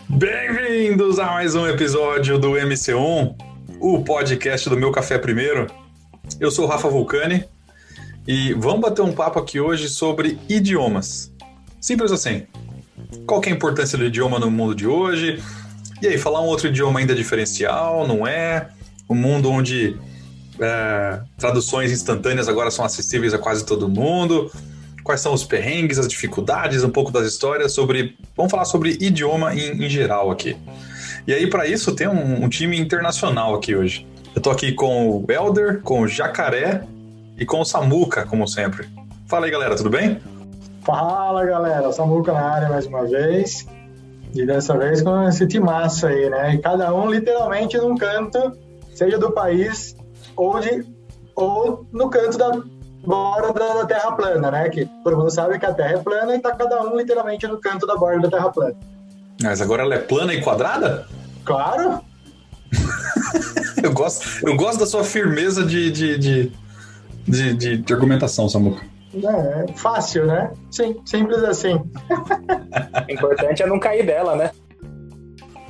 Bem-vindos a mais um episódio do MC1, o podcast do Meu Café Primeiro. Eu sou o Rafa Vulcani e vamos bater um papo aqui hoje sobre idiomas. Simples assim. Qual que é a importância do idioma no mundo de hoje? E aí, falar um outro idioma ainda é diferencial, não é? Um mundo onde traduções instantâneas agora são acessíveis a quase todo mundo. Quais são os perrengues, as dificuldades, um pouco das histórias sobre... Vamos falar sobre idioma em geral aqui. E aí, para isso, tem um time internacional aqui hoje. Eu tô aqui com o Elder, com o Jacaré e com o Samuca, como sempre. Fala aí, galera, tudo bem? Fala, galera. Samuca na área mais uma vez. E dessa vez com esse timaço aí, né? E cada um literalmente num canto, seja do país ou no canto da borda da Terra plana, né? Que todo mundo sabe que a Terra é plana e tá cada um literalmente no canto da borda da Terra plana. Mas agora ela é plana e quadrada? Claro! Eu gosto da sua firmeza de argumentação, Samuca. É fácil, né? Sim, simples assim. O importante é não cair dela, né?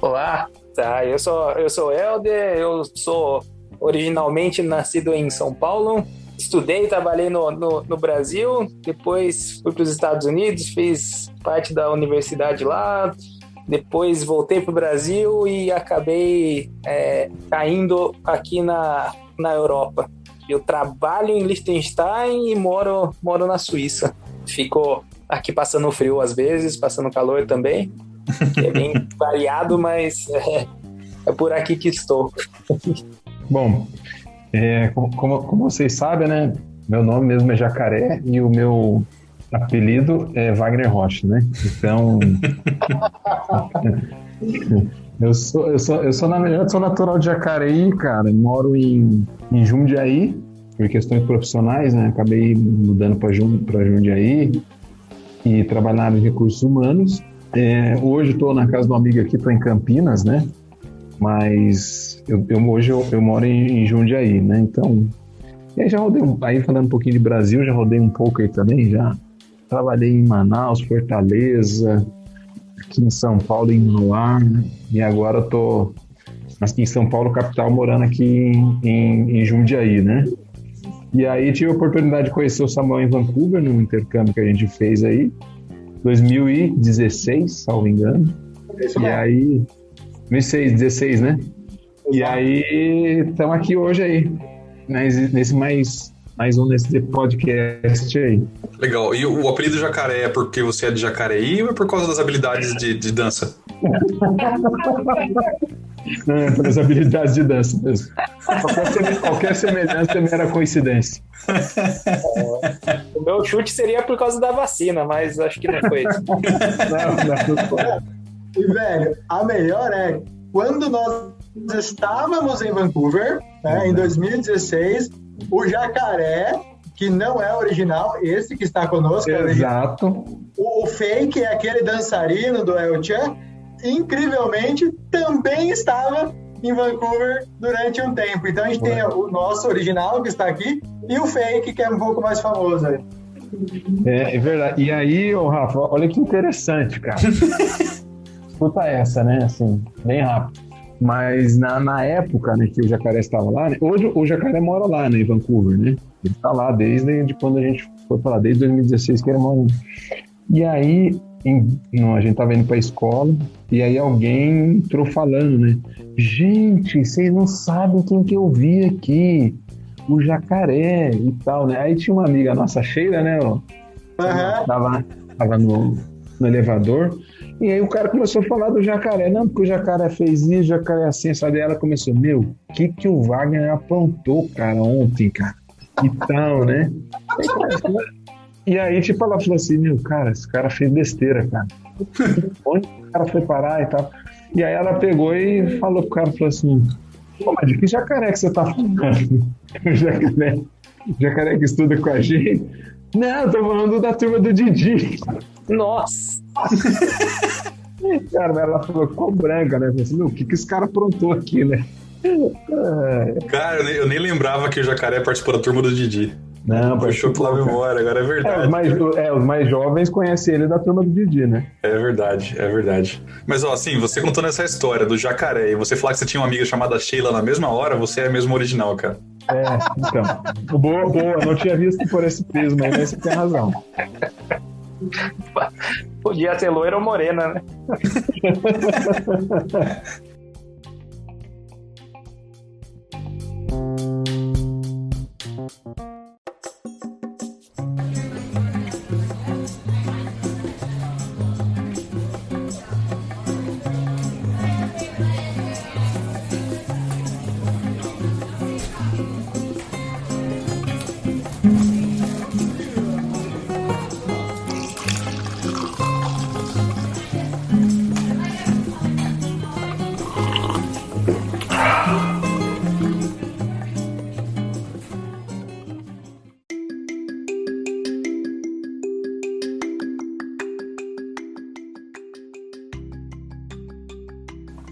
Olá, tá, eu sou o Elder, eu sou originalmente nascido em São Paulo, estudei e trabalhei no Brasil, depois fui para os Estados Unidos, fiz parte da universidade lá, depois voltei para o Brasil e acabei caindo aqui na Europa. Eu trabalho em Liechtenstein e moro na Suíça. Fico aqui passando frio às vezes, passando calor também. É bem variado, mas é por aqui que estou. Bom, como vocês sabem, né? Meu nome mesmo é Jacaré e o meu apelido é Wagner Rocha, né? Então, eu na verdade sou natural de Jacareí, cara. Moro em Jundiaí, por questões profissionais, né? Acabei mudando para Jundiaí e trabalho na área de recursos humanos. Hoje estou na casa de uma amiga aqui, estou em Campinas, né? Mas hoje eu moro em Jundiaí, né? Então, e aí já rodei aí falando um pouquinho de Brasil, já rodei um pouco aí também, já trabalhei em Manaus, Fortaleza, aqui em São Paulo, em Mauá, e agora eu tô aqui em São Paulo, capital, morando aqui em Jundiaí, né? E aí tive a oportunidade de conhecer o Samuel em Vancouver, num intercâmbio que a gente fez aí, 2016, salvo engano. Isso e mesmo. aí, 2016, né? E aí, estamos aqui hoje aí, nesse nesse podcast aí. Legal. E o apelido Jacaré é porque você é de Jacareí ou é por causa das habilidades de dança? Pelas habilidades de dança mesmo. Qualquer semelhança é mera coincidência. O meu chute seria por causa da vacina, mas acho que não foi isso. Não foi. E, velho, a melhor é quando nós estávamos em Vancouver, né, em 2016, o Jacaré, que não é original, esse que está conosco, é original. Exato. O fake é aquele dançarino do El Chan, incrivelmente, também estava em Vancouver durante um tempo. Então a gente tem o nosso original, que está aqui, e o fake, que é um pouco mais famoso aí. É verdade. E aí, Rafa, olha que interessante, cara. Escuta essa, né? Assim, bem rápido. Mas na época, né, que o Jacaré estava lá, né? Hoje o Jacaré mora lá, né, em Vancouver, né? Ele está lá desde quando a gente foi para lá, desde 2016 que ele mora lá. E aí, a gente estava indo para a escola, e aí alguém entrou falando, né? Gente, vocês não sabem quem que eu vi aqui, o Jacaré e tal, né? Aí tinha uma amiga nossa, Sheila, né? Tava no elevador. E aí o cara começou a falar do Jacaré. Não, porque o Jacaré fez isso, o Jacaré é assim, sabe? Aí ela começou, o que o Wagner aprontou, cara, ontem, cara? E tal, né? E aí, tipo, ela falou assim, cara, esse cara fez besteira, cara. Onde o cara foi parar e tal? E aí ela pegou e falou pro cara, falou assim, mas de que Jacaré que você tá falando? O Jacaré que estuda com a gente? Não, eu tô falando da turma do Didi. Nossa! Cara, ela ficou branca, né? Falei assim, o que esse cara aprontou aqui, né? Cara, eu nem lembrava que o Jacaré participou da turma do Didi. Não, puxou pela memória, agora é verdade. Os mais jovens conhecem ele da turma do Didi, né? É verdade, é verdade. Mas, ó, assim, você contando essa história do jacaré e você falar que você tinha uma amiga chamada Sheila na mesma hora, você é mesmo original, cara. Então. Boa, não tinha visto por esse prisma aí, mas você tem razão. Podia ser loira ou morena, né?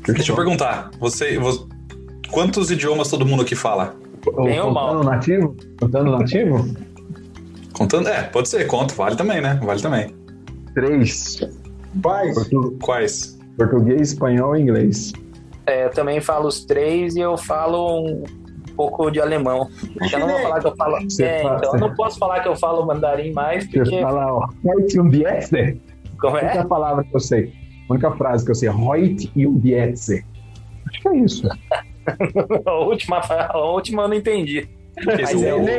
Deixa eu perguntar, quantos idiomas todo mundo aqui fala? Contando nativo? Contando? Pode ser, vale também, né? Vale também. 3. Quais? Português, espanhol e inglês. Eu também falo os 3 e eu falo um pouco de alemão. Eu não vou falar que eu falo... eu não posso falar que eu falo mandarim mais, porque... Você fala, ó, heute und jetzt. Como é? A única palavra que eu sei. A única frase que eu sei é heute und jetzt. Acho que é isso. A última eu não entendi.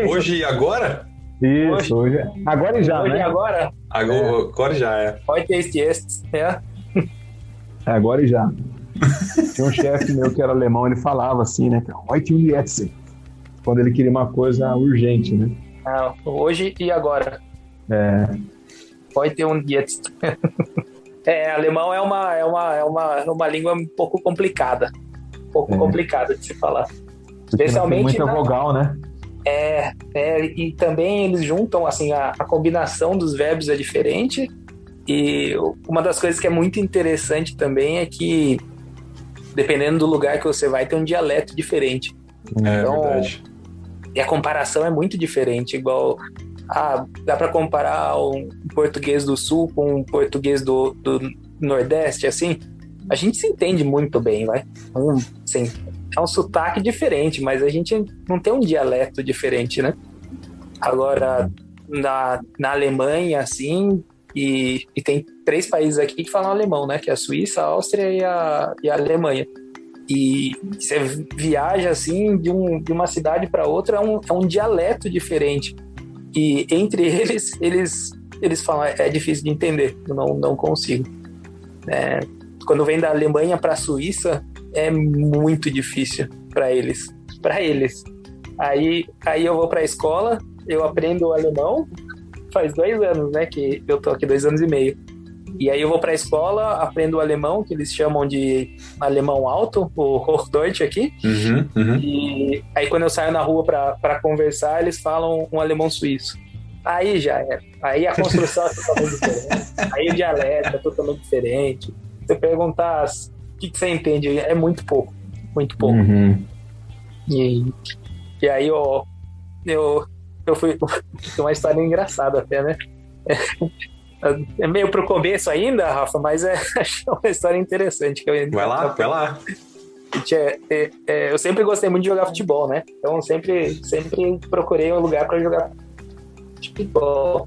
Hoje e agora? Isso, hoje. Agora e já, hoje né? E agora? Agora já é. Heute ist jetzt. Agora e já. Tinha um chefe meu que era alemão, ele falava assim, né? Heute und jetzt. Quando ele queria uma coisa urgente, né? Hoje e agora. Heute und jetzt. Alemão é uma língua um pouco complicada. Complicada de se falar. Especialmente muita vogal, né? E também eles juntam, assim, a combinação dos verbos é diferente. E uma das coisas que é muito interessante também é que, dependendo do lugar que você vai, tem um dialeto diferente. Então, verdade. E a comparação é muito diferente, igual... dá para comparar um português do sul com um português do nordeste, assim, a gente se entende muito bem, vai. Sim, é um sotaque diferente, mas a gente não tem um dialeto diferente, né? Agora, na Alemanha, assim, e tem 3 países aqui que falam alemão, né? Que é a Suíça, a Áustria e a Alemanha. E você viaja, assim, de uma cidade para outra, é um dialeto diferente. E entre eles falam, é difícil de entender, eu não consigo. Quando vem da Alemanha para a Suíça, é muito difícil para eles. Aí eu vou para a escola, eu aprendo alemão, faz 2 anos, né, que eu tô aqui 2 anos e meio. E aí eu vou para a escola, aprendo o alemão, que eles chamam de alemão alto, o Hochdeutsch aqui. Uhum. E aí quando eu saio na rua para conversar, eles falam um alemão suíço. Aí já é. Aí a construção é totalmente diferente. Aí o dialeto é totalmente diferente. Se você perguntar o que você entende, é muito pouco. Muito pouco. Uhum. E aí eu fui... Tem uma história engraçada até, né? É meio pro começo ainda, Rafa, mas é uma história interessante. Vai lá. Eu sempre gostei muito de jogar futebol, né? Então sempre procurei um lugar para jogar futebol.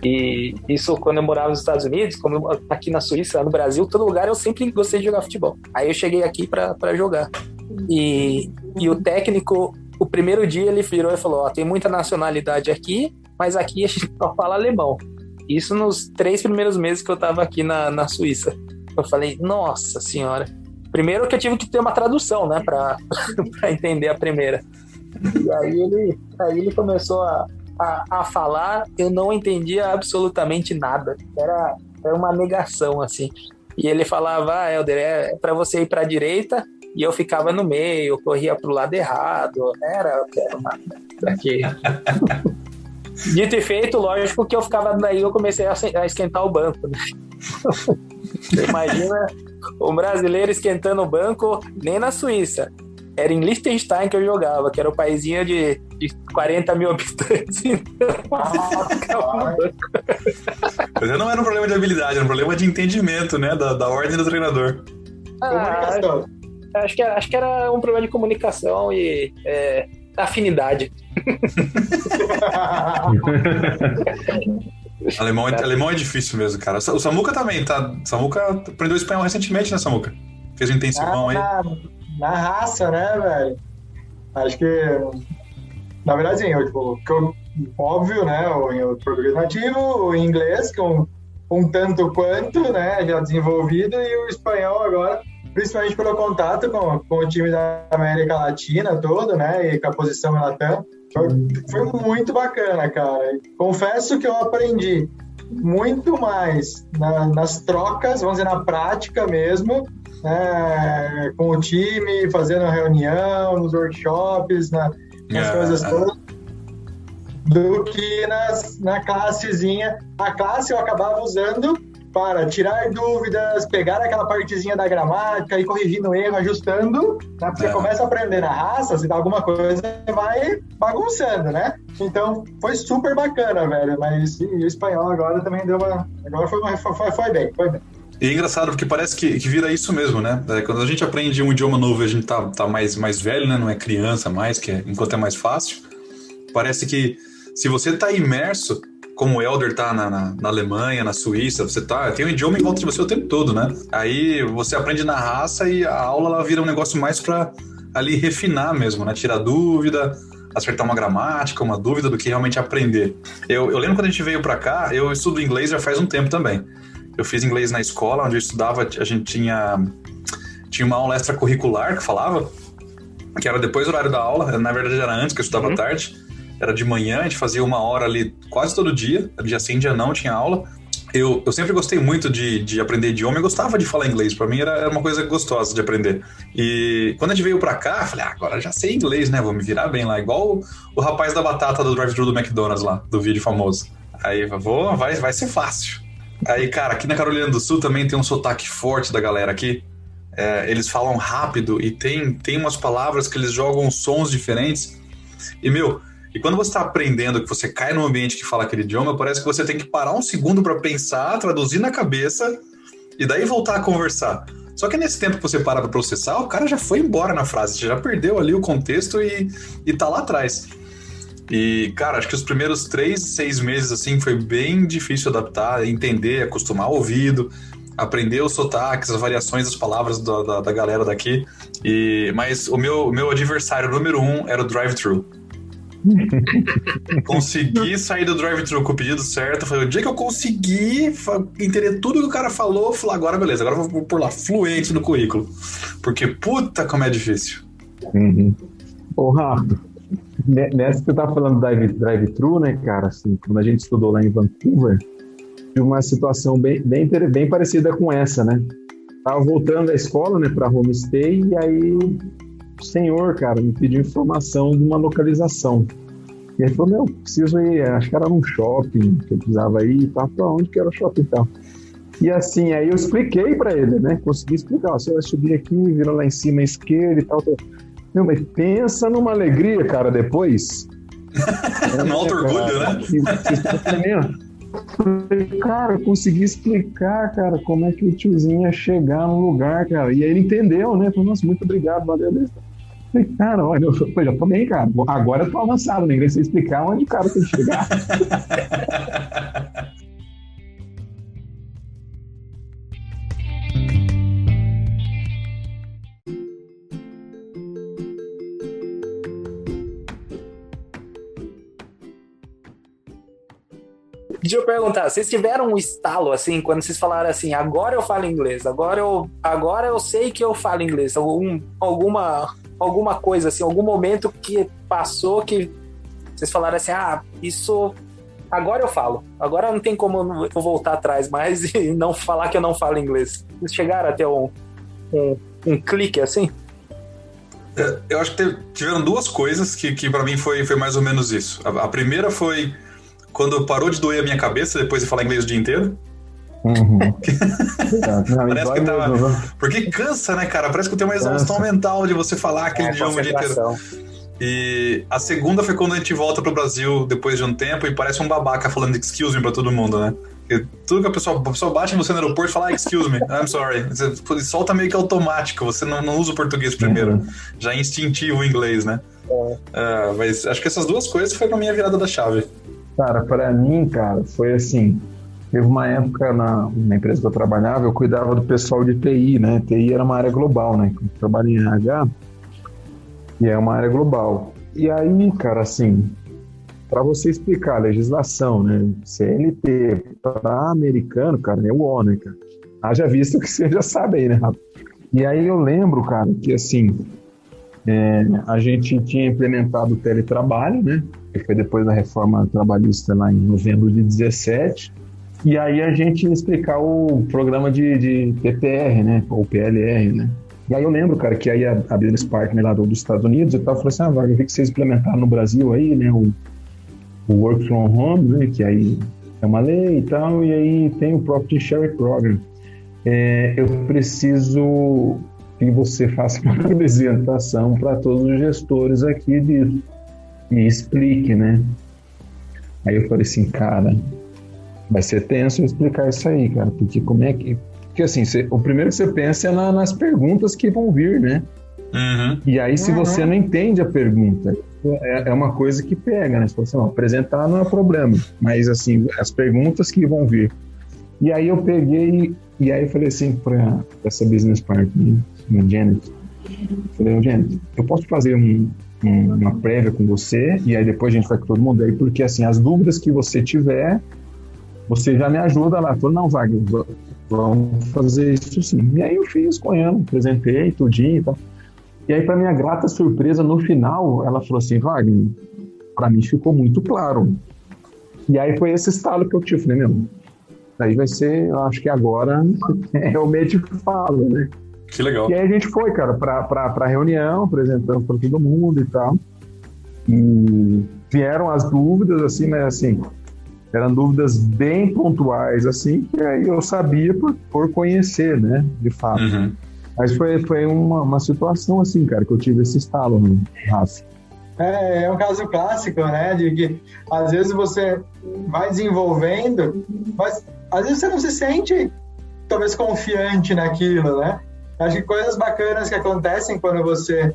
E isso quando eu morava nos Estados Unidos, como aqui na Suíça, no Brasil, todo lugar eu sempre gostei de jogar futebol. Aí eu cheguei aqui para jogar. E o técnico, o primeiro dia ele virou e falou, tem muita nacionalidade aqui, mas aqui a gente só fala alemão. Isso nos 3 primeiros meses que eu tava aqui na Suíça. Eu falei, nossa senhora. Primeiro que eu tive que ter uma tradução, né, pra entender a primeira. E aí ele começou a falar, eu não entendia absolutamente nada. Era uma negação, assim. E ele falava, Helder, é pra você ir pra direita, e eu ficava no meio, eu corria pro lado errado. Era pra quê? Dito e feito, lógico que eu ficava daí, eu comecei a esquentar o banco, né? Você imagina o brasileiro esquentando o banco, nem na Suíça. era em Liechtenstein que eu jogava, que era o paizinho de 40 mil habitantes. Mas não era um problema de habilidade, era um problema de entendimento, né? Da ordem do treinador. Comunicação. Acho que era um problema de comunicação e afinidade. Alemão é difícil mesmo, cara. O Samuca também, tá? O Samuca aprendeu espanhol recentemente, né, Samuca? Fez um intensivão aí. Na raça, né, velho? Acho que, na verdade, assim, óbvio, né, o português nativo, o inglês, com um tanto quanto, né, já desenvolvido, e o espanhol agora, principalmente pelo contato com o time da América Latina todo, né, e com a posição em Latam. Foi muito bacana, cara. Confesso que eu aprendi muito mais nas trocas, vamos dizer, na prática mesmo, com o time, fazendo reunião, nos workshops, nas coisas todas, do que na classezinha. A classe eu acabava usando para tirar dúvidas, pegar aquela partezinha da gramática e corrigindo o erro, ajustando, né? Porque você começa a aprender na raça, se dá alguma coisa, vai bagunçando, né? Então, foi super bacana, velho. Mas e o espanhol agora também deu uma... Agora foi bem. E é engraçado, porque parece que vira isso mesmo, né? Quando a gente aprende um idioma novo e a gente tá mais velho, né? Não é criança mais, enquanto é mais fácil. Parece que se você tá imerso, como o Elder tá na Alemanha, na Suíça, você tem um idioma em volta de você o tempo todo, né? Aí você aprende na raça e a aula ela vira um negócio mais pra ali refinar mesmo, né? Tirar dúvida, acertar uma gramática, uma dúvida do que realmente aprender. Eu lembro quando a gente veio pra cá, eu estudo inglês já faz um tempo também. Eu fiz inglês na escola, onde eu estudava, a gente tinha uma aula extracurricular que falava, que era depois do horário da aula, na verdade era antes, que eu estudava à tarde, era de manhã, a gente fazia 1 hora ali quase todo dia, dia sim, dia não, tinha aula. Eu sempre gostei muito de aprender idioma, eu gostava de falar inglês, pra mim era uma coisa gostosa de aprender. E quando a gente veio pra cá, eu falei, agora já sei inglês, né, vou me virar bem lá, igual o rapaz da batata do drive-thru do McDonald's lá, do vídeo famoso. Aí vai ser fácil. Aí, cara, aqui na Carolina do Sul também tem um sotaque forte da galera aqui. Eles falam rápido e tem umas palavras que eles jogam sons diferentes. E quando você está aprendendo, que você cai num ambiente que fala aquele idioma, parece que você tem que parar um segundo para pensar, traduzir na cabeça e daí voltar a conversar. Só que nesse tempo que você para para processar, o cara já foi embora na frase, você já perdeu ali o contexto e tá lá atrás. E, cara, acho que os primeiros 3, 6 meses, assim, foi bem difícil adaptar, entender, acostumar o ouvido, aprender os sotaques, as variações das palavras da galera daqui. Mas o meu adversário número 1 era o drive-thru. Consegui sair do drive-thru com o pedido certo. Foi o dia que eu consegui entender tudo que o cara falou. Falei, agora beleza, agora eu vou pôr lá fluente no currículo. Porque puta como é difícil. Ô, Rafa, nessa que você tá falando do drive-thru, né, cara? Assim, quando a gente estudou lá em Vancouver, tive uma situação bem parecida com essa, né? Tava voltando da escola, né, pra homestay, e aí o senhor, cara, me pediu informação de uma localização. E ele falou, preciso ir, acho que era num shopping que eu precisava ir e tal. Pra onde que era o shopping e tal? E assim, aí eu expliquei pra ele, né? Consegui explicar, você vai subir aqui, vira lá em cima à esquerda e tal. Não, mas pensa numa alegria, cara, depois. No alto orgulho, né? Cara, eu consegui explicar, cara, como é que o tiozinho ia chegar no lugar, cara. E aí ele entendeu, né? Falei, nossa, muito obrigado, valeu. Falei, cara, olha, eu já tô bem, cara. Agora eu tô avançado, nem sei explicar onde o cara tem que chegar. Deixa eu perguntar, vocês tiveram um estalo, assim, quando vocês falaram assim, agora eu falo inglês, agora eu sei que eu falo inglês, alguma coisa assim, algum momento que passou que vocês falaram assim, isso, agora eu falo, agora não tem como eu voltar atrás mais e não falar que eu não falo inglês. Vocês chegaram a ter um clique assim? Eu acho que tiveram 2 coisas que pra mim foi mais ou menos isso. A primeira foi quando parou de doer a minha cabeça depois de falar inglês o dia inteiro. Uhum. Parece que tava... Porque cansa, né, cara? Parece que eu tenho uma exaustão mental de você falar aquele idioma o dia inteiro. E a segunda foi quando a gente volta pro Brasil depois de um tempo e parece um babaca falando excuse me pra todo mundo, né? Porque tudo que a pessoa bate em você no aeroporto e fala excuse me, I'm sorry. Você solta meio que automático, você não usa o português primeiro. Já é instintivo o inglês, né? Mas acho que essas duas coisas foi pra minha virada da chave. Cara, pra mim, cara, foi assim... Teve uma época na empresa que eu trabalhava, eu cuidava do pessoal de TI, né? TI era uma área global, né? Eu trabalho em RH e é uma área global. E aí, cara, assim, para você explicar a legislação, né? CLT para americano, cara, é o O, né, cara? Haja visto que você já sabe aí, né, Rafa? E aí eu lembro, cara, que assim, a gente tinha implementado o teletrabalho, né? Que foi depois da reforma trabalhista lá em novembro de 17. E aí a gente ia explicar o programa de PPR, né? Ou PLR, né? E aí eu lembro, cara, que aí a business partner lá dos Estados Unidos e tal, falou assim, eu vi que vocês implementaram no Brasil aí, né? O Work from Home, né? Que aí é uma lei e tal, e aí tem o Property Share Program. Eu preciso que você faça uma apresentação para todos os gestores aqui disso. E explique, né? Aí eu falei assim, cara... Vai ser tenso explicar isso aí, cara, porque como é que... Porque assim, o primeiro que você pensa é nas perguntas que vão vir, né? Uhum. E aí, se você não entende a pergunta, é uma coisa que pega, né? Você fala assim, não, apresentar não é problema, mas assim, as perguntas que vão vir. E aí eu peguei, e aí eu falei assim para essa business partner, a Janet, falei, Janet, eu posso fazer uma prévia com você, e aí depois a gente vai com todo mundo aí, porque assim, as dúvidas que você tiver, você já me ajuda lá. Falou, não, Wagner, vamos fazer isso sim. E aí eu fiz com ela, apresentei tudinho e tal. E aí, para minha grata surpresa, no final, ela falou assim, Wagner, para mim ficou muito claro. E aí foi esse estalo que eu tive, né, meu? Aí vai ser, eu acho que agora realmente falo, né? Que legal. E aí a gente foi, cara, pra reunião, apresentando para todo mundo e tal. E vieram as dúvidas, assim, mas assim... Eram dúvidas bem pontuais, assim, que aí eu sabia por conhecer, né, de fato. Uhum. Mas foi uma situação, assim, cara, que eu tive esse estalo, né, Rafa. É um caso clássico, né, de que às vezes você vai desenvolvendo, mas às vezes você não se sente, talvez, confiante naquilo, né? Acho que coisas bacanas que acontecem quando você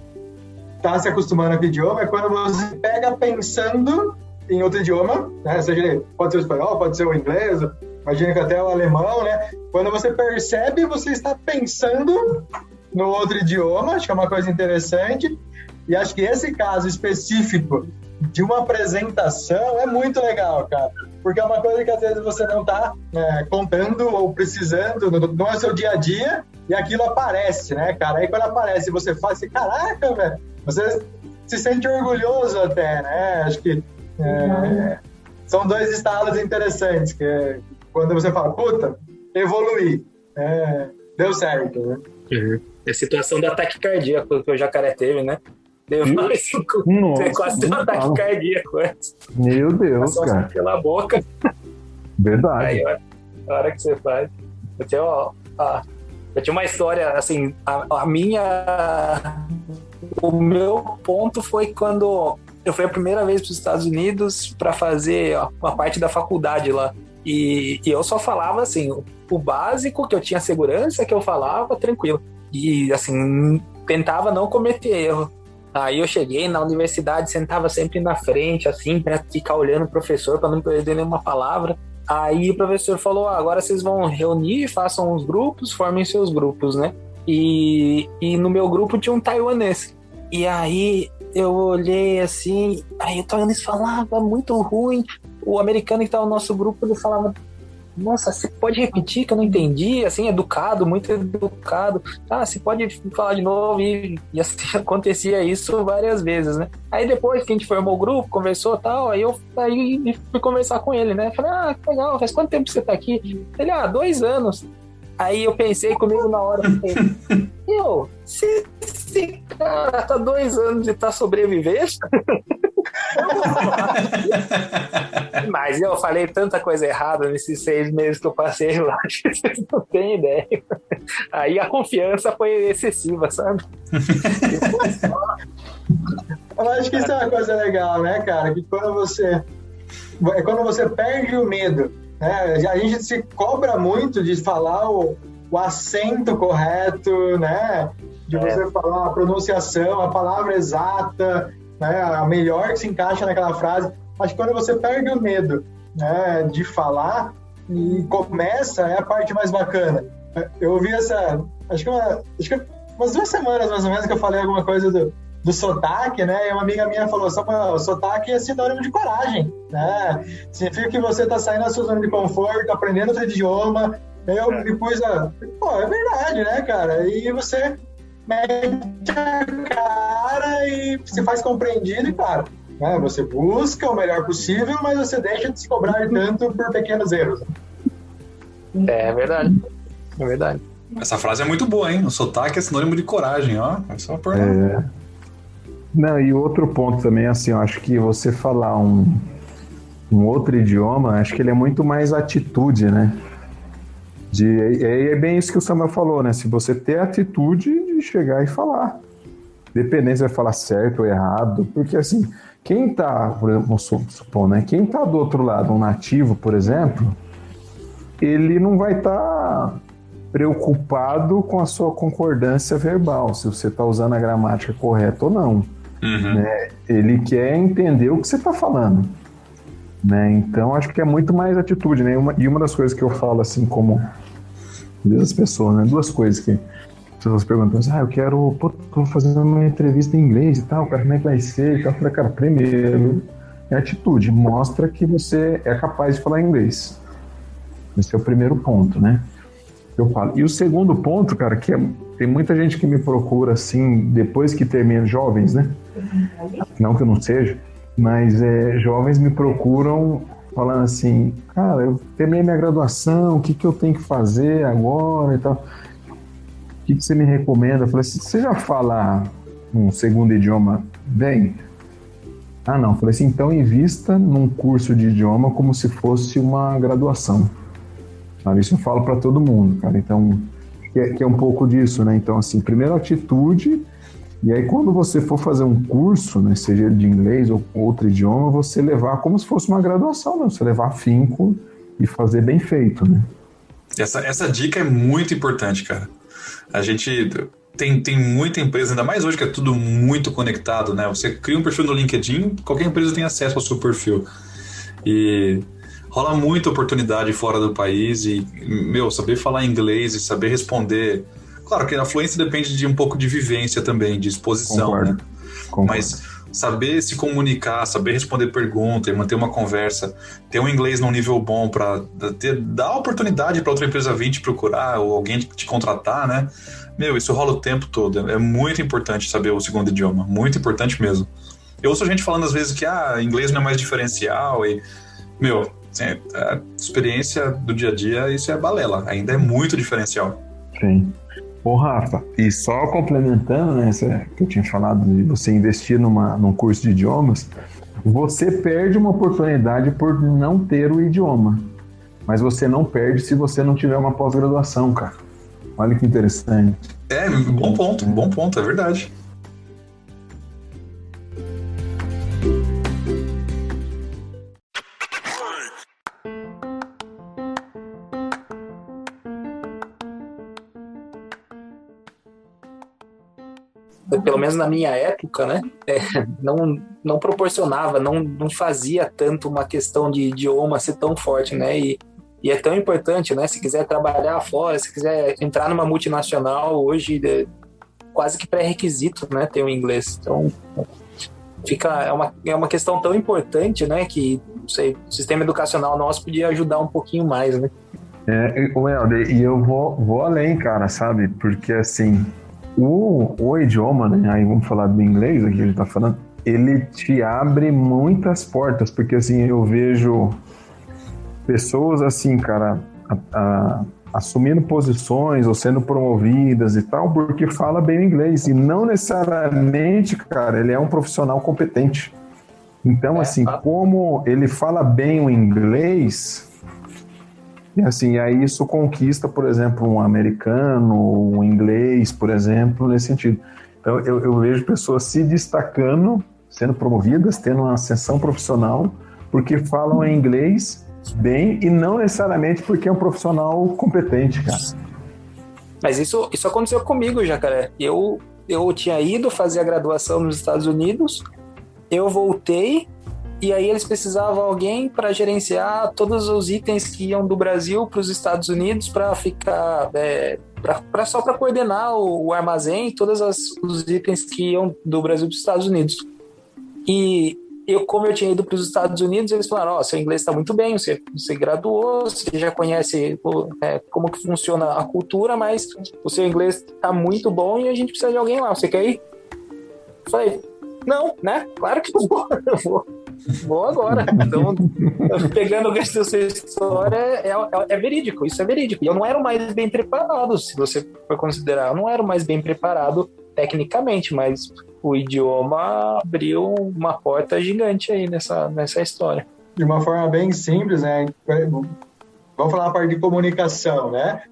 está se acostumando com o idioma é quando você pega pensando em outro idioma, né? Seja, pode ser o espanhol, pode ser o inglês, imagina que até o alemão, né? Quando você percebe, você está pensando no outro idioma, acho que é uma coisa interessante, e acho que esse caso específico de uma apresentação é muito legal, cara, porque é uma coisa que às vezes você não está contando ou precisando, não é seu dia a dia, e aquilo aparece, né, cara? Aí quando aparece, você faz assim, caraca, velho, você se sente orgulhoso até, né? Acho que são dois estados interessantes, que é quando você fala, puta, evoluí, deu certo, né? Uhum. É a situação do ataque cardíaco que o Jacaré teve, né? Deu mais quase um ataque cardíaco antes. Meu Deus, passou cara. Pela boca. Verdade. Aí, a hora que você faz. Eu tinha uma história, assim, o meu ponto foi quando eu fui a primeira vez para os Estados Unidos para fazer uma parte da faculdade lá. E eu só falava, assim, o básico, que eu tinha segurança, que eu falava tranquilo. E, assim, tentava não cometer erro. Aí eu cheguei na universidade, sentava sempre na frente, assim, para ficar olhando o professor, para não perder nenhuma palavra. Aí o professor falou, agora vocês vão reunir, façam uns grupos, formem seus grupos, né? E no meu grupo tinha um taiwanês. E aí eu olhei assim, aí o taiwanês falava muito ruim. O americano que estava no nosso grupo, ele falava, nossa, você pode repetir que eu não entendi? Assim, educado, muito educado. Ah, você pode falar de novo? E assim, acontecia isso várias vezes, né? Aí depois que a gente formou o grupo, conversou e tal, aí eu fui conversar com ele, né? Falei, que legal, faz quanto tempo que você tá aqui? Ele, 2 anos. Aí eu pensei comigo na hora, se esse cara tá 2 anos e tá sobrevivendo... Mas eu falei tanta coisa errada nesses 6 meses que eu passei lá, que vocês não têm ideia. Aí a confiança foi excessiva, sabe? Eu acho que isso é uma coisa legal, né, cara? Que quando você perde o medo, né? A gente se cobra muito de falar o acento correto, né? De você falar a pronunciação, a palavra exata, né? A melhor que se encaixa naquela frase. Acho que quando você perde o medo, né, de falar e começa, é a parte mais bacana. Eu ouvi acho que umas 2 semanas mais ou menos que eu falei alguma coisa do sotaque, né? E uma amiga minha falou: o sotaque é sinônimo de coragem, né? Significa que você está saindo da sua zona de conforto, aprendendo outro idioma. Eu me pus é verdade, né, cara? E você mete a cara e se faz compreendido, e claro, né? Você busca o melhor possível, mas você deixa de se cobrar tanto por pequenos erros. É verdade. É verdade. Essa frase é muito boa, hein? O sotaque é sinônimo de coragem, ó. É só por Não, e outro ponto também, assim, eu acho que você falar um outro idioma, acho que ele é muito mais atitude, né? É bem isso que o Samuel falou, né? Se você ter a atitude de chegar e falar. Dependendo se vai falar certo ou errado, porque assim, quem tá, por exemplo, vamos supor, né? Quem tá do outro lado, um nativo, por exemplo, ele não vai estar preocupado com a sua concordância verbal, se você tá usando a gramática correta ou não. Né? Ele quer entender o que você está falando, né? Então acho que é muito mais atitude, né? E uma das coisas que eu falo assim, como das pessoas, né? 2 coisas que as pessoas perguntam assim: eu tô fazendo uma entrevista em inglês e tal, cara, como é que vai ser? Eu falei, cara, primeiro é atitude, mostra que você é capaz de falar inglês. Esse é o primeiro ponto, né? Eu falo. E o segundo ponto, cara, que tem muita gente que me procura assim, depois que termina, jovens, né? Não que eu não seja, mas jovens me procuram falando assim: cara, eu terminei minha graduação, o que eu tenho que fazer agora e tal? O que você me recomenda? Eu falei assim: você já fala um segundo idioma bem? Não. Eu falei assim: então invista num curso de idioma como se fosse uma graduação. Isso eu falo para todo mundo, cara. Então, que é um pouco disso, né? Então, assim, primeiro atitude, e aí quando você for fazer um curso, né, seja de inglês ou outro idioma, você levar como se fosse uma graduação, né? Você levar afinco e fazer bem feito, né? Essa dica é muito importante, cara. A gente tem muita empresa, ainda mais hoje que é tudo muito conectado, né? Você cria um perfil no LinkedIn, qualquer empresa tem acesso ao seu perfil. E rola muita oportunidade fora do país e, saber falar inglês e saber responder. Claro que a fluência depende de um pouco de vivência também, de exposição, Concordo. né? Mas saber se comunicar, saber responder pergunta e manter uma conversa, ter um inglês num nível bom para dar oportunidade para outra empresa vir te procurar ou alguém te contratar, né? Isso rola o tempo todo. É muito importante saber o segundo idioma, muito importante mesmo. Eu ouço gente falando às vezes que inglês não é mais diferencial e, a experiência do dia a dia, isso é balela, ainda é muito diferencial. Sim. Ô Rafa, e só complementando, né, que eu tinha falado de você investir num curso de idiomas, você perde uma oportunidade por não ter o idioma, mas você não perde se você não tiver uma pós-graduação, cara. Olha que interessante. Bom ponto, é verdade. Pelo menos na minha época, né, não proporcionava, não fazia tanto uma questão de idioma ser tão forte, né, e é tão importante, né, se quiser trabalhar fora, se quiser entrar numa multinacional, hoje quase que pré-requisito, né, ter o inglês. Então, é uma questão tão importante, né, que, não sei, o sistema educacional nosso podia ajudar um pouquinho mais, né. Helder, e eu vou além, cara, sabe, porque, assim, o idioma, né, aí vamos falar do inglês aqui, a gente tá falando, ele te abre muitas portas, porque, assim, eu vejo pessoas, assim, cara, assumindo posições ou sendo promovidas e tal, porque fala bem o inglês, e não necessariamente, cara, ele é um profissional competente. Então, assim, como ele fala bem o inglês, e assim, aí isso conquista, por exemplo, um americano, um inglês, por exemplo, nesse sentido. Então, eu vejo pessoas se destacando, sendo promovidas, tendo uma ascensão profissional, porque falam inglês bem e não necessariamente porque é um profissional competente, cara. Mas isso aconteceu comigo, Jacaré. Eu tinha ido fazer a graduação nos Estados Unidos, eu voltei, e aí eles precisavam de alguém para gerenciar todos os itens que iam do Brasil para os Estados Unidos, para ficar só para coordenar o armazém, todos os itens que iam do Brasil para os Estados Unidos. E como eu tinha ido para os Estados Unidos, eles falaram: seu inglês está muito bem, você graduou, você já conhece como que funciona a cultura, mas o seu inglês está muito bom e a gente precisa de alguém lá, você quer ir? Eu falei: não, né? Claro que eu vou agora. Então, pegando o resto da sua história, é verídico, isso é verídico. E eu não era o mais bem preparado, se você for considerar, eu não era o mais bem preparado tecnicamente, mas o idioma abriu uma porta gigante aí nessa história. De uma forma bem simples, né? Vamos falar a parte de comunicação, né?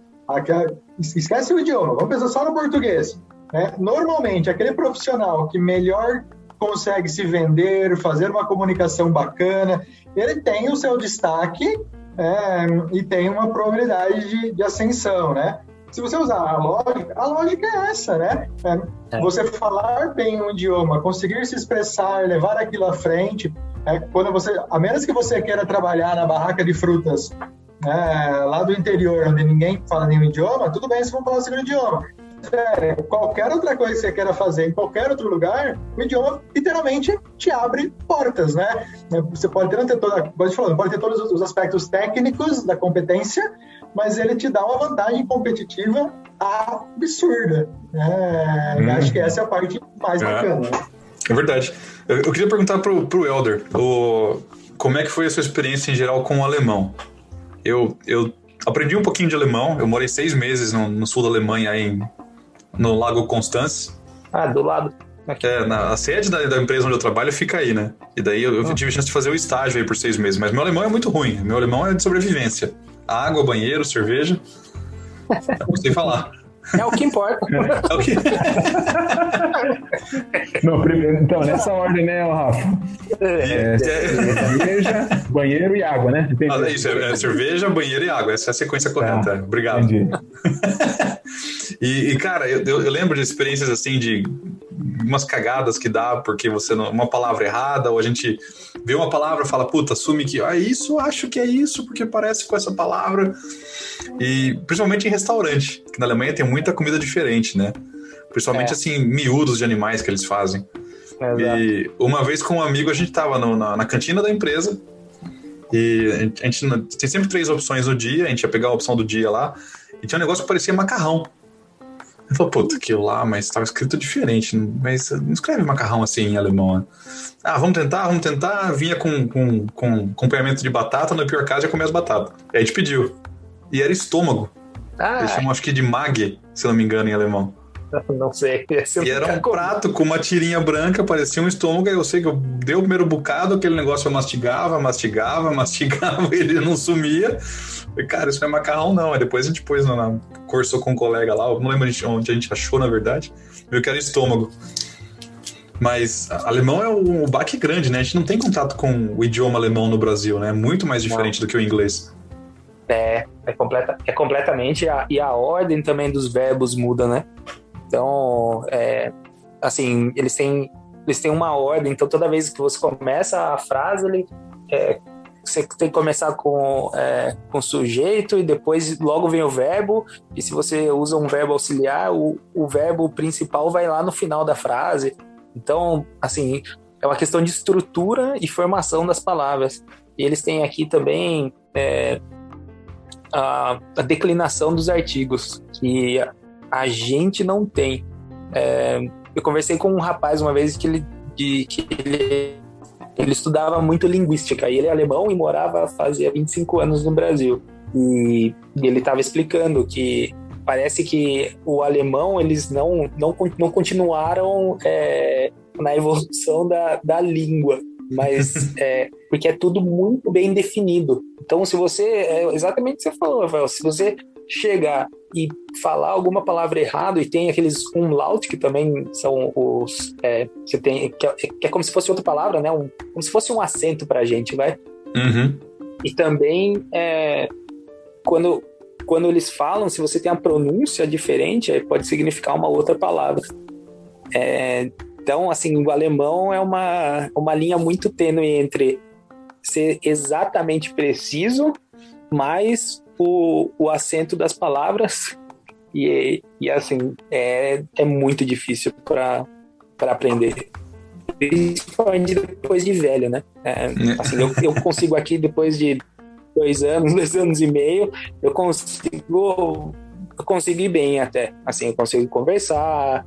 Esquece o idioma, vamos pensar só no português. Né? Normalmente, aquele profissional que melhor consegue se vender, fazer uma comunicação bacana, ele tem o seu destaque e tem uma probabilidade de ascensão, né? Se você usar a lógica é essa, né? Você falar bem um idioma, conseguir se expressar, levar aquilo à frente, quando a menos que você queira trabalhar na barraca de frutas lá do interior, onde ninguém fala nenhum idioma, tudo bem se for falar o segundo idioma. Qualquer outra coisa que você queira fazer em qualquer outro lugar, o idioma literalmente te abre portas, né? Você pode não ter pode ter todos os aspectos técnicos da competência, mas ele te dá uma vantagem competitiva absurda. Acho que essa é a parte mais bacana. É verdade. Eu queria perguntar pro Elder, como é que foi a sua experiência em geral com o alemão? Eu aprendi um pouquinho de alemão, eu morei 6 meses no sul da Alemanha, no Lago Constance. Do lado. Aqui. A sede da empresa onde eu trabalho fica aí, né? E daí eu tive a chance de fazer o estágio aí por 6 meses. Mas meu alemão é muito ruim. Meu alemão é de sobrevivência. Água, banheiro, cerveja. Eu não sei falar. É o que importa. É o que... Não, primeiro, então, nessa ordem, né, Rafa? Cerveja, banheiro e água, né? Isso, cerveja, banheiro e água. Essa é a sequência correta. Obrigado. Entendi. E cara, eu lembro de experiências assim, de umas cagadas que dá porque você uma palavra errada, ou a gente vê uma palavra e fala, puta, assume que isso, acho que é isso, porque parece com essa palavra. E principalmente em restaurante, que na Alemanha tem muita comida diferente, né? Principalmente assim, miúdos de animais que eles fazem. E uma vez com um amigo, a gente tava na cantina da empresa, e a gente tem sempre 3 opções no dia, a gente ia pegar a opção do dia lá, e tinha um negócio que parecia macarrão. Eu falei, puta, aquilo lá, mas estava escrito diferente, mas não escreve macarrão assim em alemão, né? Vamos tentar, vinha com acompanhamento de batata, no pior caso ia comer as batatas. E aí a gente pediu, e era estômago. Eles chamam, acho que de Magen, se não me engano, em alemão. Não sei. E era um prato com uma tirinha branca, parecia um estômago, aí eu sei que eu dei o primeiro bocado, aquele negócio eu mastigava, ele não sumia. Falei, cara, isso não é macarrão não. Aí depois a gente pôs conversou com um colega lá, eu não lembro onde a gente achou, na verdade, viu que era estômago. Mas alemão é um baque grande, né? A gente não tem contato com o idioma alemão no Brasil, né? É muito mais diferente do que o inglês. É completamente, e a ordem também dos verbos muda, né? Então, assim, eles têm uma ordem, então toda vez que você começa a frase, você tem que começar com sujeito e depois logo vem o verbo, e se você usa um verbo auxiliar, o verbo principal vai lá no final da frase. Então, assim, é uma questão de estrutura e formação das palavras. E eles têm aqui também a declinação dos artigos, que a gente não tem. Eu conversei com um rapaz uma vez que ele estudava muito linguística, e ele é alemão e fazia 25 anos no Brasil, e ele estava explicando que parece que o alemão, eles não continuaram na evolução da língua, Mas porque é tudo muito bem definido. Então, se você, exatamente o que você falou, Rafael, se você chegar e falar alguma palavra errado e tem aqueles umlaut, que também são os, você tem, que é como se fosse outra palavra, né? Como se fosse um acento pra gente, vai? Uhum. E também, quando eles falam, se você tem a pronúncia diferente, aí pode significar uma outra palavra. Então, assim, o alemão é uma linha muito tênue entre ser exatamente preciso, mas o acento das palavras, e assim, é muito difícil para aprender. Principalmente depois de velho, né? Assim, eu consigo aqui, depois de 2 anos e meio, eu consigo ir bem até. Assim, eu consigo conversar,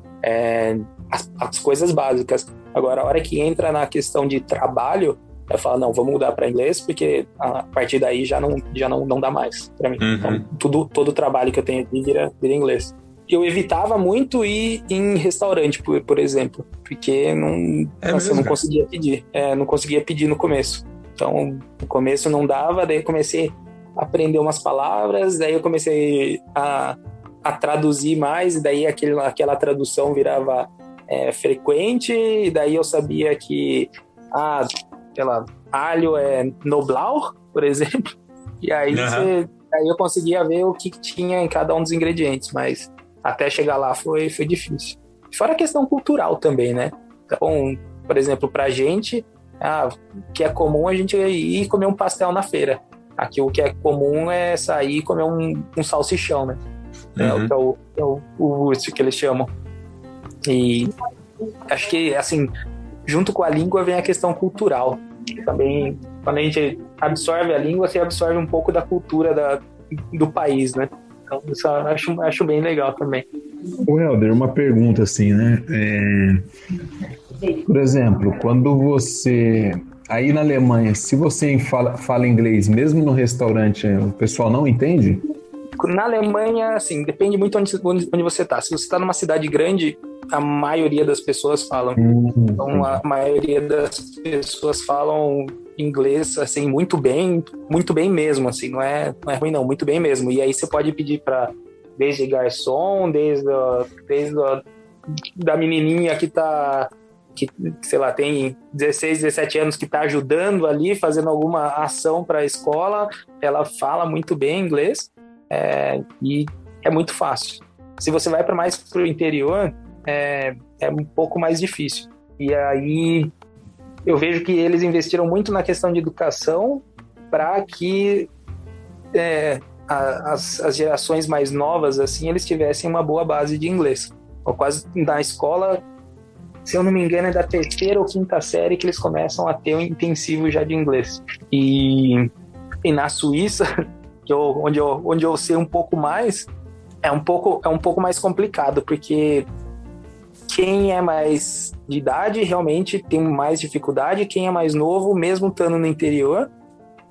as coisas básicas. Agora, a hora que entra na questão de trabalho, eu falo, não, vamos mudar para inglês, porque a partir daí já não dá mais para mim. Uhum. Então, todo o trabalho que eu tenho aqui vira inglês. Eu evitava muito ir em restaurante, por exemplo, porque eu não conseguia pedir. Não conseguia pedir no começo. Então, no começo não dava, daí eu comecei a aprender umas palavras, daí eu comecei a traduzir mais, e daí aquela tradução virava frequente, e daí eu sabia que sei lá, alho é Knoblauch, por exemplo, e aí, aí eu conseguia ver o que tinha em cada um dos ingredientes, mas até chegar lá foi difícil. Fora a questão cultural também, né? Então, por exemplo, pra gente, o que é comum a gente ir comer um pastel na feira. Aqui o que é comum é sair e comer um salsichão, né? Uhum. É o Wurst que eles chamam. E acho que, assim, junto com a língua vem a questão cultural. Também, quando a gente absorve a língua, você absorve um pouco da cultura do país, né? Então, isso eu acho bem legal também. O Helder, uma pergunta assim, né? Por exemplo, quando você... Aí na Alemanha, se você fala inglês, mesmo no restaurante, o pessoal não entende? Na Alemanha, assim, depende muito onde você está. Se você está numa cidade grande, a maioria das pessoas falam. Então, a maioria das pessoas falam inglês, assim, muito bem mesmo, assim, não é ruim não, muito bem mesmo. E aí você pode pedir para, desde garçom, desde da menininha que sei lá, tem 16, 17 anos, que está ajudando ali, fazendo alguma ação para a escola, ela fala muito bem inglês, e é muito fácil. Se você vai mais para o interior, é um pouco mais difícil. E aí eu vejo que eles investiram muito na questão de educação para que as gerações mais novas, assim, eles tivessem uma boa base de inglês. Ou quase na escola, se eu não me engano, é da 3ª ou 5ª série que eles começam a ter um intensivo já de inglês. E na Suíça, onde eu sei um pouco mais, é um pouco mais complicado, porque quem é mais de idade realmente tem mais dificuldade, quem é mais novo, mesmo estando no interior,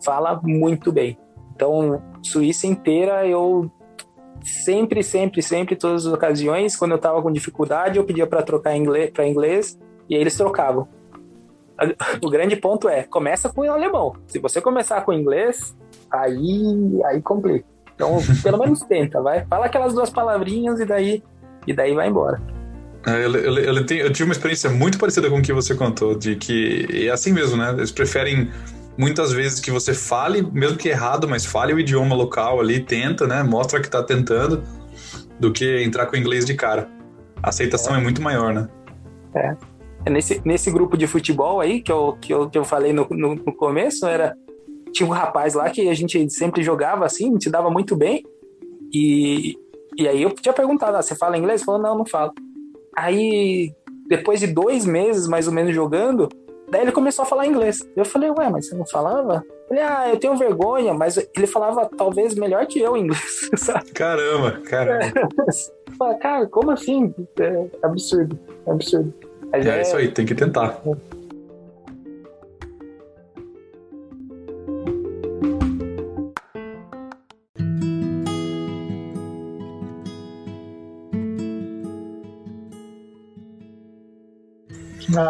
fala muito bem. Então, Suíça inteira, eu sempre, todas as ocasiões, quando eu estava com dificuldade, eu pedia para trocar para inglês, e aí eles trocavam. O grande ponto começa com o alemão. Se você começar com o inglês, aí complica. Então, pelo menos tenta, vai. Fala aquelas 2 palavrinhas e daí vai embora. Eu tive uma experiência muito parecida com o que você contou, de que é assim mesmo, né? Eles preferem muitas vezes que você fale, mesmo que errado, mas fale o idioma local ali, tenta, né? Mostra que tá tentando, do que entrar com o inglês de cara. A aceitação é muito maior, né? Nesse grupo de futebol aí, que eu falei no começo, tinha um rapaz lá que a gente sempre jogava assim, se dava muito bem, e aí eu tinha perguntado, você fala inglês? Ele falou, não falo. Aí, depois de 2 meses, mais ou menos, jogando, daí ele começou a falar inglês. Eu falei, mas você não falava? Ele, eu tenho vergonha, mas ele falava talvez melhor que eu em inglês, sabe? Caramba. Cara, como assim? É absurdo. Mas é isso aí, tem que tentar.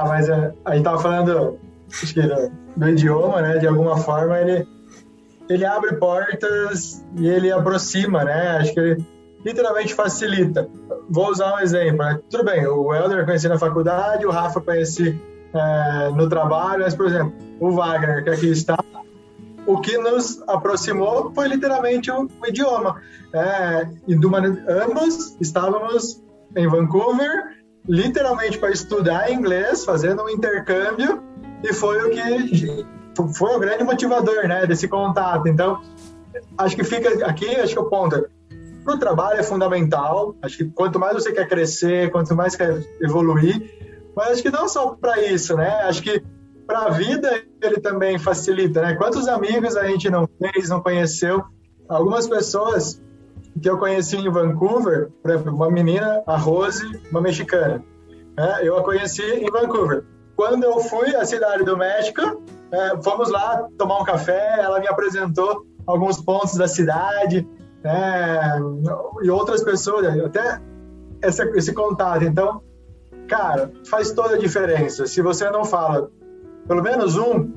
Mas a gente tava falando acho que do idioma, né? De alguma forma ele abre portas e ele aproxima, né? Acho que ele literalmente facilita. Vou usar um exemplo, né? Tudo bem, o Helder eu conheci na faculdade, o Rafa eu conheci no trabalho, mas, por exemplo, o Wagner, que aqui está, o que nos aproximou foi literalmente o idioma. Ambos estávamos em Vancouver, literalmente para estudar inglês, fazendo um intercâmbio, e foi o que foi o grande motivador, né, desse contato. Então, acho que fica aqui, acho que o ponto para o trabalho é fundamental. Acho que quanto mais você quer crescer, quanto mais quer evoluir, mas acho que não só para isso, né? Acho que para a vida ele também facilita, né? Quantos amigos a gente não fez, não conheceu? Algumas pessoas que eu conheci em Vancouver, por exemplo, uma menina, a Rose, uma mexicana, né? Eu a conheci em Vancouver. Quando eu fui à cidade do México, fomos lá tomar um café, ela me apresentou alguns pontos da cidade, e outras pessoas, até esse contato. Então, cara, faz toda a diferença. Se você não fala pelo menos um,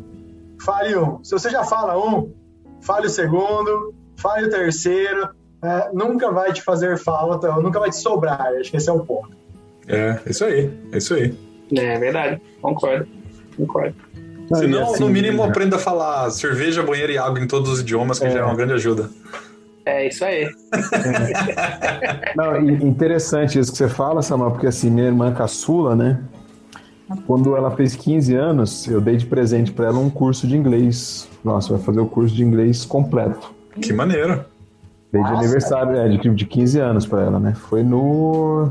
fale um. Se você já fala um, fale o segundo, fale o terceiro. Nunca vai te fazer falta, ou nunca vai te sobrar. Acho que esse é o ponto. Isso aí. É verdade, concordo. Se não, assim, no mínimo, aprenda a falar cerveja, banheiro e água em todos os idiomas, que já é uma grande ajuda. É isso aí. Não, interessante isso que você fala, Samuel, porque assim, minha irmã caçula, né? Quando ela fez 15 anos, eu dei de presente para ela um curso de inglês. Nossa, vai fazer o curso de inglês completo. Que maneiro. Dei de aniversário, de 15 anos para ela, né? Foi no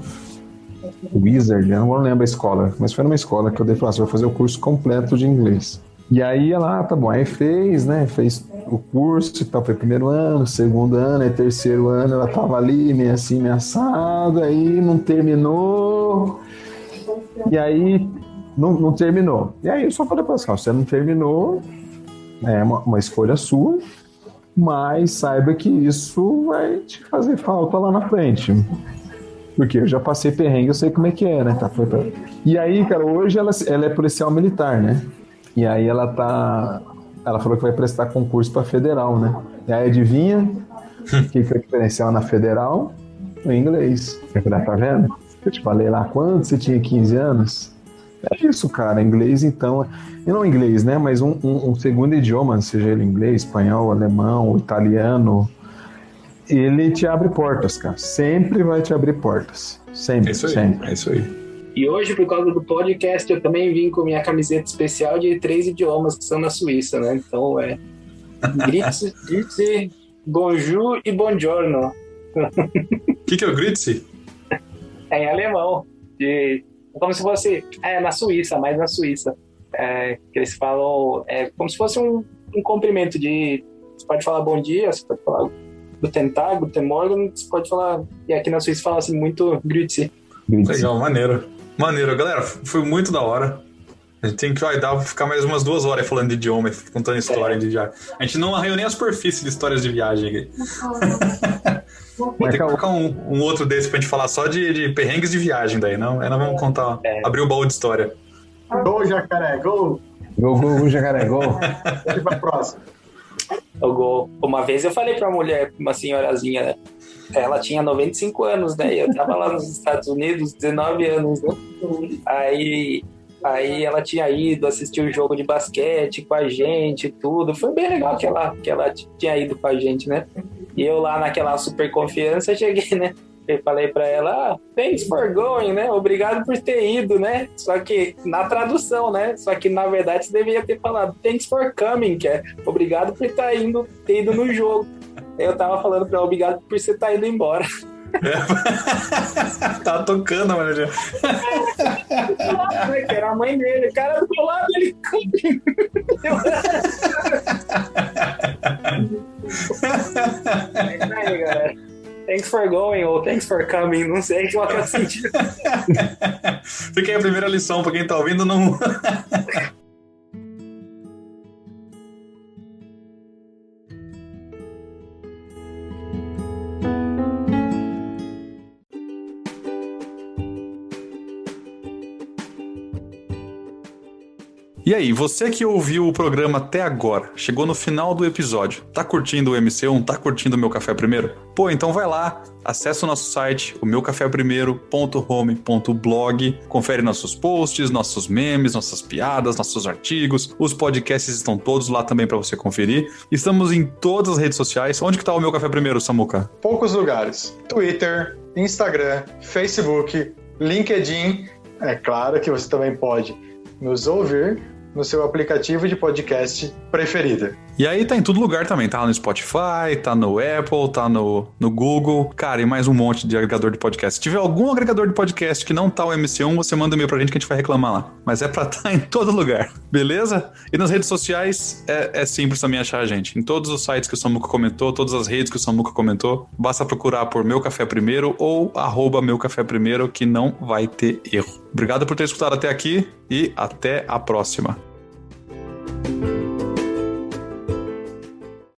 Wizard, eu não lembro a escola, mas foi numa escola que eu dei e falei, você vai fazer o curso completo de inglês. E aí ela, tá bom, aí fez o curso e tal, foi primeiro ano, segundo ano, aí terceiro ano, ela tava ali, meio assim, meio assada, aí não terminou, e aí não terminou. E aí eu só falei pra ela, você não terminou, é uma escolha sua, mas saiba que isso vai te fazer falta lá na frente. Porque eu já passei perrengue, eu sei como é que é, né? E aí, cara, hoje ela é policial militar, né? E aí ela falou que vai prestar concurso para federal, né? E aí adivinha o que é o diferencial na federal? O inglês. Eu falei, tá vendo? Eu te falei lá quando você tinha 15 anos. É isso, cara. Inglês, então... E não inglês, né? Mas um segundo idioma, seja ele inglês, espanhol, alemão, italiano... Ele te abre portas, cara. Sempre vai te abrir portas. Sempre, sempre. É isso aí. E hoje, por causa do podcast, eu também vim com minha camiseta especial de 3 idiomas que são na Suíça, né? Então, Grüezi, Bonjour e Buongiorno. O que é o Grüezi? É em alemão. Como se fosse... na Suíça, mais na Suíça. Que eles falam... como se fosse um cumprimento de... Você pode falar bom dia, você pode falar... Guten Tag, Guten Morgen, você pode falar... E aqui na Suíça fala assim muito Grüezi. Legal, maneiro. Galera, foi muito da hora. A gente tem que ficar mais umas 2 horas falando de idioma, contando história de viagem. A gente não arranhou nem a superfície de histórias de viagem aqui. Vou ter que colocar um outro desse pra gente falar só de perrengues de viagem daí, não? Aí nós vamos contar, abrir o baú de história. Gol, jacaré, gol! Gol, jacaré, gol! Vamos pra próxima. O gol. Uma vez eu falei pra uma senhorazinha, né? Ela tinha 95 anos, né? E eu tava lá nos Estados Unidos, 19 anos, né? Aí ela tinha ido assistir o jogo de basquete com a gente e tudo. Foi bem legal que ela tinha ido com a gente, né? E eu lá naquela super confiança cheguei, né? Eu falei pra ela, thanks for going, né? Obrigado por ter ido, né? Só que na tradução, né? Só que na verdade você deveria ter falado thanks for coming, que é obrigado por ter ido no jogo. Eu tava falando pra ela, obrigado por você estar indo embora. Tava tocando, mano. Que era a mãe dele, o cara do meu lado, ele... Aí, galera. Thanks for going ou thanks for coming, não sei qual que é o sentido. Fica aí a primeira lição pra quem tá ouvindo, não... E aí, você que ouviu o programa até agora, chegou no final do episódio, tá curtindo o MC1? Tá curtindo o Meu Café Primeiro? Pô, então vai lá, acessa o nosso site, o meucafeprimeiro.home.blog, confere nossos posts, nossos memes, nossas piadas, nossos artigos, os podcasts estão todos lá também para você conferir. Estamos em todas as redes sociais. Onde que tá o Meu Café Primeiro, Samuca? Poucos lugares. Twitter, Instagram, Facebook, LinkedIn. É claro que você também pode nos ouvir no seu aplicativo de podcast preferido. E aí tá em todo lugar também, tá no Spotify, tá no Apple, tá no Google, cara, e mais um monte de agregador de podcast. Se tiver algum agregador de podcast que não tá o MC1, você manda um e-mail pra gente que a gente vai reclamar lá. Mas é pra estar em todo lugar, beleza? E nas redes sociais é simples também achar a gente. Em todos os sites que o Samuca comentou, todas as redes que o Samuca comentou, basta procurar por Meu Café Primeiro ou @MeuCaféPrimeiro que não vai ter erro. Obrigado por ter escutado até aqui e até a próxima.